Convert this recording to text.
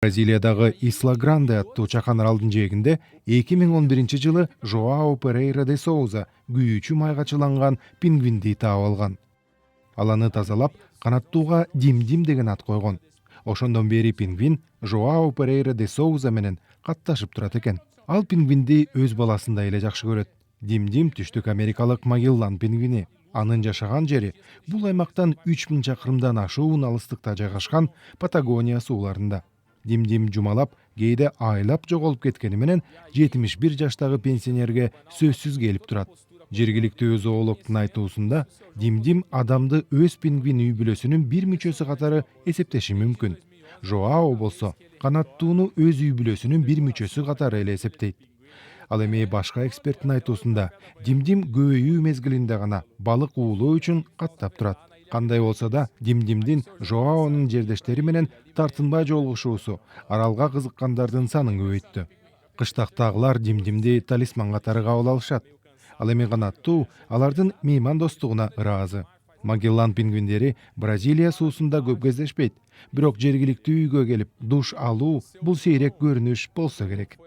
Бразилиядагы Исла Гранде аттуу чакан аралдын жээгинде 2011-жылы Жоао Перейра де Соуза күйүүчү майгачыланган пингвинди таап алган. Ал аны тазалап, канаттууга Дим деген ат койгон. Ошондон бери пингвин Жоао Перейра де Соуза менен катташып турат экен. Ал пингвинди өз баласындай эле жакшы көрөт. Дим түштүк америкалык Магеллан пингвини. Анын жашаган жери бул аймактан 3000 чакырымдан ашуун алыстыкта жайгашкан Патагония сууларында. Дим жумалап, кээде айлап жоголуп кеткени менен 71 жаштагы пенсионерге сөзсүз келип турат. Жергиликтүү зоологдун айтуусунда, Дим адамды өз пингвин үй бүлөсүнүн бир мүчөсү катары эсептеши мүмкүн. Жоао болсо канаттууну өз үй бүлөсүнүн бир мүчөсү катары эле эсептейт. Ал эми башка эксперттин айтуусунда, Дим көбөйүү мезгилинде гана балык уулоо үчүн каттап турат. Кандай болсо да, Димдин Жоаонун жердештери менен тартынбай жолугушуусу аралга кызыккандардын санын көбөйттү. Кыштактагылар Димди талисман катары кабыл алышат. Ал эми канаттуу алардын мейман достугуна ыраазы. Магеллан пингвиндери Бразилия суусунда көп кездешпейт, бирок жергиликтүү үйгө келип душ алуу бул сейрек көрүнүш болсо керек.